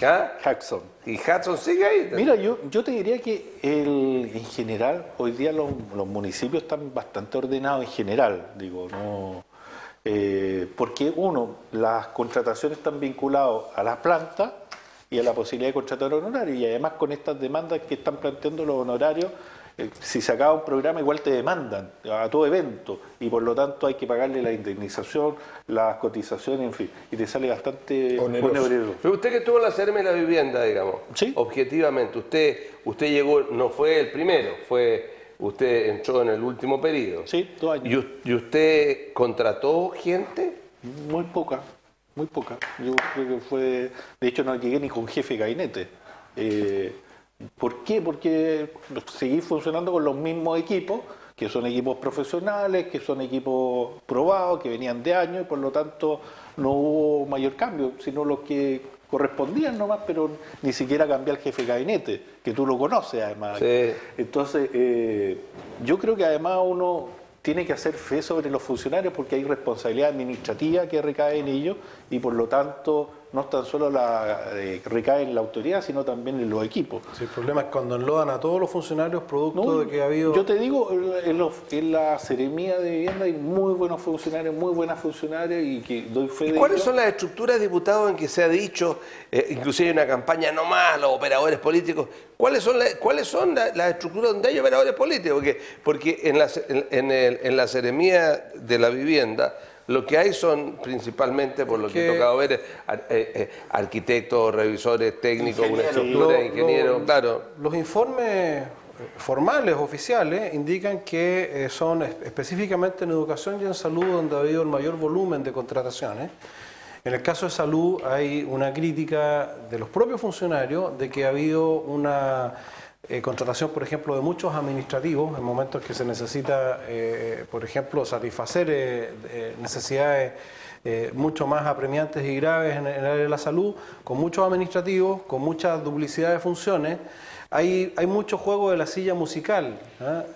Jackson. ¿Y Jackson sigue ahí? Mira, yo te diría que en general, hoy día los municipios están bastante ordenados en general, digo, no, porque las contrataciones están vinculadas a las plantas y a la posibilidad de contratar honorarios, y además con estas demandas que están planteando los honorarios, si se acaba un programa igual te demandan a todo evento y por lo tanto hay que pagarle la indemnización, las cotizaciones, en fin, y te sale bastante oneroso. Pero usted que estuvo en la CRM de la vivienda, digamos, ¿sí? Objetivamente, usted llegó, no fue el primero, fue usted entró en el último periodo. Sí, 2 años. ¿Y usted contrató gente? Muy poca, muy poca. Yo creo que fue... De hecho, no llegué ni con jefe de gabinete. ¿Por qué? Porque seguí funcionando con los mismos equipos, que son equipos profesionales, que son equipos probados, que venían de años, y por lo tanto no hubo mayor cambio, sino los que correspondían nomás, pero ni siquiera cambié al jefe de gabinete, que tú lo conoces además. Sí. Entonces, yo creo que además uno tiene que hacer fe sobre los funcionarios porque hay responsabilidad administrativa que recae en ellos y por lo tanto no tan solo recae en la autoridad, sino también en los equipos. Sí, el problema es cuando enlodan a todos los funcionarios producto de que ha habido... Yo te digo, en la Seremía de Vivienda hay muy buenos funcionarios, muy buenas funcionarias y que doy fe de ello. ¿Cuáles son las estructuras, diputados, en que se ha dicho, inclusive en una campaña, no más los operadores políticos? ¿Cuáles son las estructuras donde hay operadores políticos? Porque en la Seremía de la Vivienda lo que hay son principalmente, por lo que he tocado ver, arquitectos, revisores técnicos, una estructura de ingenieros, claro. Los informes formales, oficiales, indican que son específicamente en educación y en salud donde ha habido el mayor volumen de contrataciones. En el caso de salud hay una crítica de los propios funcionarios de que ha habido una contratación, por ejemplo, de muchos administrativos en momentos que se necesita, por ejemplo, satisfacer necesidades mucho más apremiantes y graves en el área de la salud, con muchos administrativos, con mucha duplicidad de funciones. Hay mucho juego de la silla musical.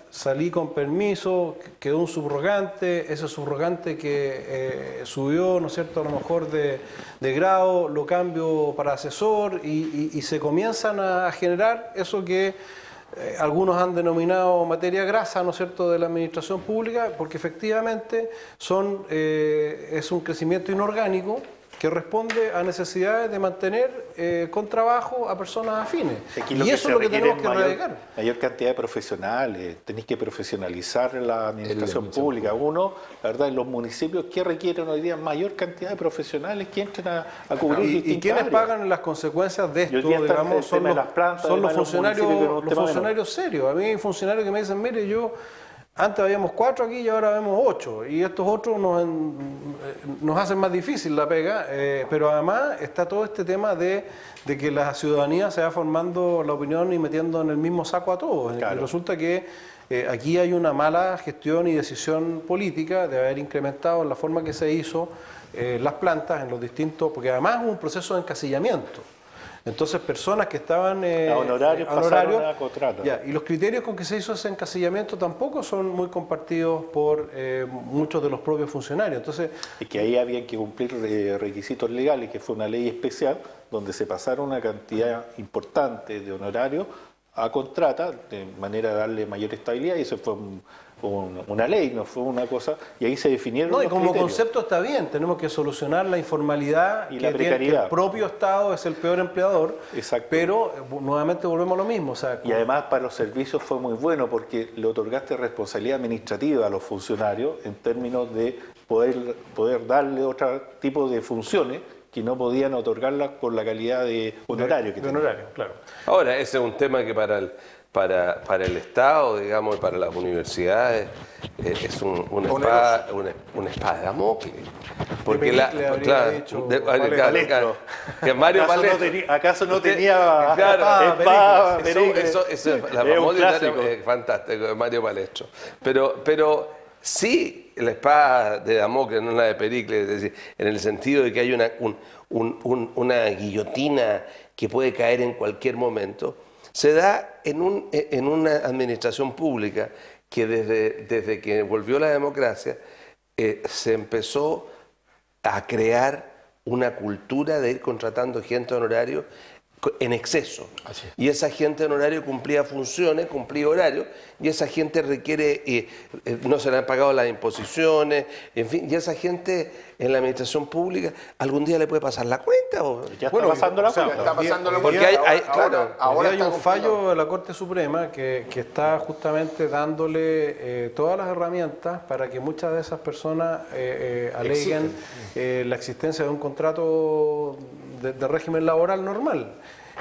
Salí con permiso, quedó un subrogante, ese subrogante que subió, ¿no es cierto?, a lo mejor de grado, lo cambio para asesor y se comienzan a generar eso que algunos han denominado materia grasa, ¿no es cierto?, de la administración pública, porque efectivamente es un crecimiento inorgánico que responde a necesidades de mantener con trabajo a personas afines. Y eso es lo que tenemos que erradicar. Mayor cantidad de profesionales, tenéis que profesionalizar la administración pública. Uno, la verdad, en los municipios, ¿qué requieren hoy día? Mayor cantidad de profesionales que entren a cubrir distintas ¿Y quiénes áreas? Pagan las consecuencias de esto? Digamos, son los funcionarios serios. A mí hay funcionarios que me dicen, mire, antes habíamos 4 aquí y ahora vemos 8, y estos otros nos hacen más difícil la pega, pero además está todo este tema de que la ciudadanía se va formando la opinión y metiendo en el mismo saco a todos. Claro. Y resulta que aquí hay una mala gestión y decisión política de haber incrementado en la forma que se hizo las plantas en los distintos, porque además hubo un proceso de encasillamiento. Entonces, personas que estaban a honorarios pasaron a contrato. Y los criterios con que se hizo ese encasillamiento tampoco son muy compartidos por muchos de los propios funcionarios. Entonces, y que ahí había que cumplir requisitos legales, que fue una ley especial, donde se pasaron una cantidad importante de honorarios a contrata, de manera de darle mayor estabilidad, y eso fue una ley, no fue una cosa, y ahí se definieron los como criterios. Concepto está bien, tenemos que solucionar la informalidad y la precariedad. Que el propio Estado es el peor empleador. Exacto. Pero nuevamente volvemos a lo mismo. Y además para los servicios fue muy bueno porque le otorgaste responsabilidad administrativa a los funcionarios en términos de poder darle otro tipo de funciones que no podían otorgarlas por la calidad de honorario que tenían. Honorario, claro. Ahora, ese es un tema que para el Estado, digamos, y para las universidades es una espada de Damocles. Porque que Mario Palestro, ¿acaso no tenía espada? Eso es la famosa fantástico de Mario Palestro. Pero sí, la espada de Damocles, no la de Pericles, es decir, en el sentido de que hay una guillotina que puede caer en cualquier momento, se da en una administración pública que desde que volvió la democracia se empezó a crear una cultura de ir contratando gente honorario en exceso. Y esa gente honorario cumplía funciones, cumplía horarios, y esa gente requiere, no se le han pagado las imposiciones, en fin, y esa gente en la administración pública algún día le puede pasar la cuenta. Ya está pasando la cuenta. Está pasando la porque ahora hay un fallo de la Corte Suprema que está justamente dándole todas las herramientas para que muchas de esas personas aleguen la existencia de un contrato de régimen laboral normal.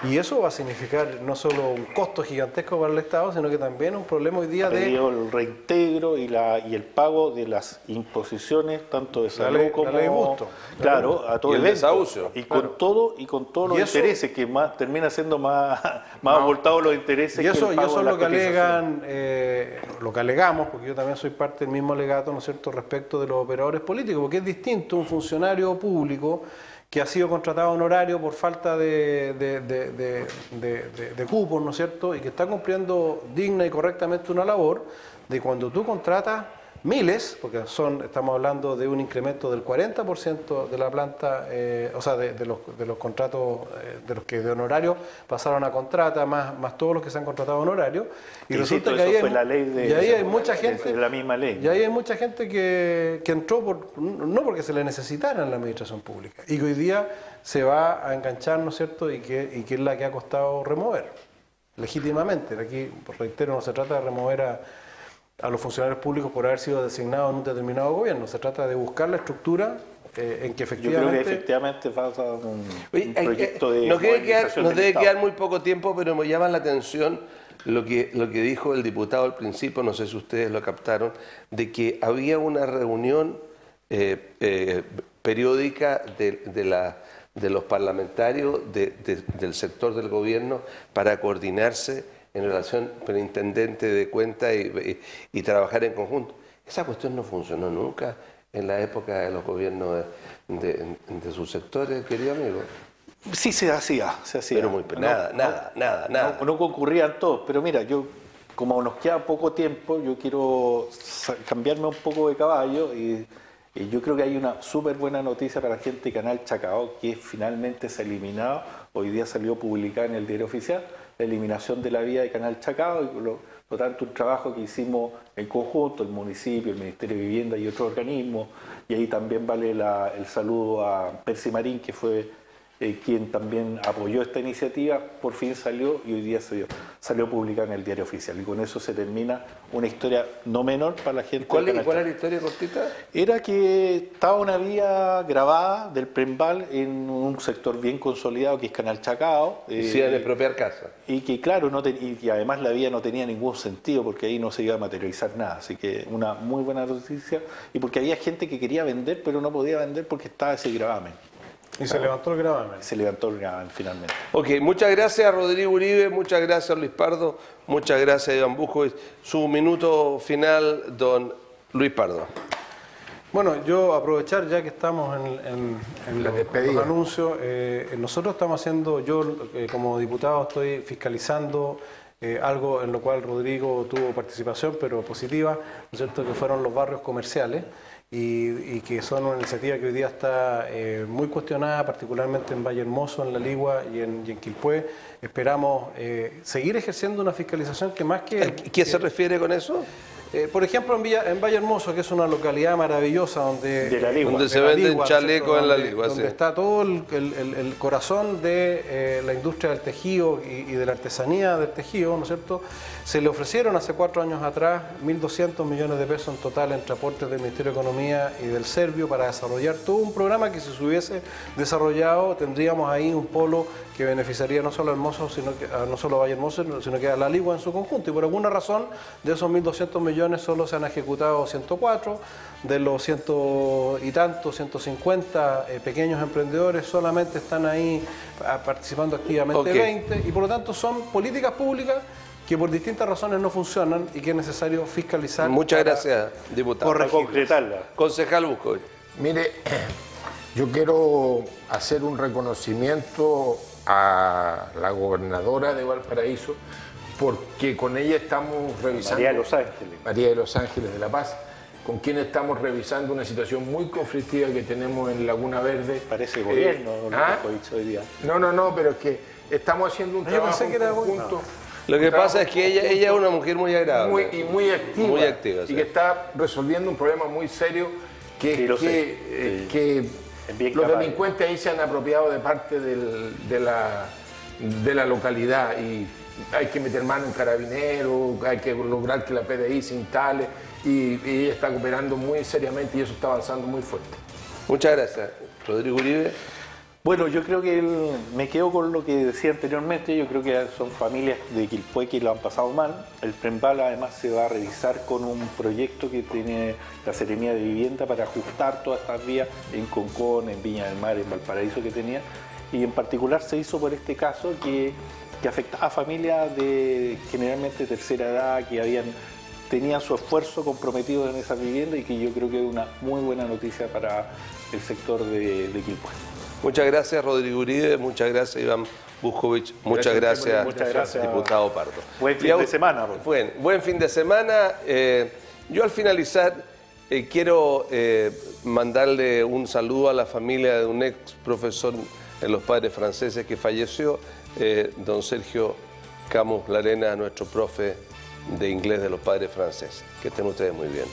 Y eso va a significar no solo un costo gigantesco para el Estado, sino que también un problema hoy día de... el reintegro y el pago de las imposiciones, tanto de salud como... La ley Busto. Claro, a todo el desahucio. Y con todo, todos los intereses, que más termina siendo más abultados los intereses y eso, que el pago y eso de lo que alegan, lo que alegamos, porque yo también soy parte del mismo alegato, ¿no es cierto?, respecto de los operadores políticos, porque es distinto un funcionario público que ha sido contratado honorario por falta de cupos, ¿no es cierto?, y que está cumpliendo digna y correctamente una labor, de cuando tú contratas miles, porque estamos hablando de un incremento del 40% de la planta, o sea, de los contratos, de los que de honorario pasaron a contrata, más todos los que se han contratado honorario, y resulta que ahí hay mucha gente, de la misma ley. Y ahí hay mucha gente que entró no porque se le necesitara en la administración pública, y que hoy día se va a enganchar, ¿no es cierto?, y que es la que ha costado remover, legítimamente. Aquí, reitero, no se trata de remover a los funcionarios públicos por haber sido designados en un determinado gobierno. Se trata de buscar la estructura en que efectivamente... Yo creo que efectivamente falta un proyecto de... Nos debe quedar muy poco tiempo, pero me llama la atención lo que dijo el diputado al principio, no sé si ustedes lo captaron, de que había una reunión periódica de los parlamentarios del sector del gobierno para coordinarse en relación con el intendente de cuenta y trabajar en conjunto. Esa cuestión no funcionó nunca en la época de los gobiernos de sus sectores, querido amigo. Sí, se hacía. Pero nada. No concurrían todos, pero mira, como nos queda poco tiempo, yo quiero cambiarme un poco de caballo y yo creo que hay una súper buena noticia para la gente de Canal Chacao, que finalmente se ha eliminado, hoy día salió publicada en el Diario Oficial, la eliminación de la vía de Canal Chacao, y por lo tanto un trabajo que hicimos en conjunto, el municipio, el Ministerio de Vivienda y otros organismos, y ahí también vale el saludo a Percy Marín, que fue quien también apoyó esta iniciativa, por fin salió y hoy día salió publicada en el Diario Oficial. Y con eso se termina una historia no menor para la gente. ¿Cuál era la historia cortita? Era que estaba una vía grabada del Prembal en un sector bien consolidado que es Canal Chacao. Sí, de expropiar casa. Y que claro, y además la vía no tenía ningún sentido porque ahí no se iba a materializar nada. Así que una muy buena noticia. Y porque había gente que quería vender pero no podía vender porque estaba ese gravamen. Y se levantó el gravamen. Se levantó el gravamen finalmente. Ok, muchas gracias Rodrigo Uribe, muchas gracias Luis Pardo, muchas gracias Iván Busco. Su minuto final, don Luis Pardo. Bueno, yo aprovechar ya que estamos en los anuncios, nosotros estamos haciendo, yo como diputado estoy fiscalizando algo en lo cual Rodrigo tuvo participación, pero positiva, ¿no es cierto?, que fueron los barrios comerciales. Y que son una iniciativa que hoy día está muy cuestionada, particularmente en Valle Hermoso, en La Ligua y en Quilpué. Esperamos seguir ejerciendo una fiscalización que más que... ¿Qué se refiere con eso? Por ejemplo, en Valle Hermoso, que es una localidad maravillosa donde se venden chalecos en La Ligua. Donde está todo el corazón de la industria del tejido y de la artesanía del tejido, ¿no es cierto? Se le ofrecieron hace 4 años atrás 1.200 millones de pesos en total entre aportes del Ministerio de Economía y del Servio para desarrollar todo un programa que si se hubiese desarrollado tendríamos ahí un polo que beneficiaría no solo a Hermoso, no solo a Valle Hermoso, sino que a La Ligua en su conjunto. Y por alguna razón de esos 1.200 millones solo se han ejecutado 104, de los 100 y tantos, 150 pequeños emprendedores solamente están ahí participando activamente 20, y por lo tanto son políticas públicas que por distintas razones no funcionan y que es necesario fiscalizar. Muchas gracias, diputado. Para concretarla. Concejal Busco. Mire, yo quiero hacer un reconocimiento a la gobernadora de Valparaíso, porque con ella estamos revisando... María de Los Ángeles. María de Los Ángeles de La Paz, con quien estamos revisando una situación muy conflictiva que tenemos en Laguna Verde. Parece gobierno, lo que dicho hoy día. No, pero es que estamos haciendo un trabajo conjunto. Lo que pasa es que ella es una mujer muy agradable. Muy activa. Muy activa, sí. Y que está resolviendo un problema muy serio que los delincuentes ahí se han apropiado de parte de la localidad y hay que meter mano en carabineros, hay que lograr que la PDI se instale y ella está cooperando muy seriamente y eso está avanzando muy fuerte. Muchas gracias. Rodrigo Uribe. Bueno, yo creo que me quedo con lo que decía anteriormente. Yo creo que son familias de Quilpué que lo han pasado mal. El PREMPAL además se va a revisar con un proyecto que tiene la Seremía de Vivienda para ajustar todas estas vías en Concón, en Viña del Mar, en Valparaíso que tenía. Y en particular se hizo por este caso que afectaba a familias de generalmente tercera edad que tenían su esfuerzo comprometido en esa vivienda, y que yo creo que es una muy buena noticia para el sector de Quilpué. Muchas gracias, Rodrigo Uribe. Muchas gracias, Iván Buscovich. Muchas gracias, diputado Pardo. Buen fin de semana. Buen fin de semana. Yo al finalizar quiero mandarle un saludo a la familia de un ex profesor en los Padres Franceses que falleció, don Sergio Camus Larena, nuestro profe de inglés de los Padres Franceses. Que estén ustedes muy bien.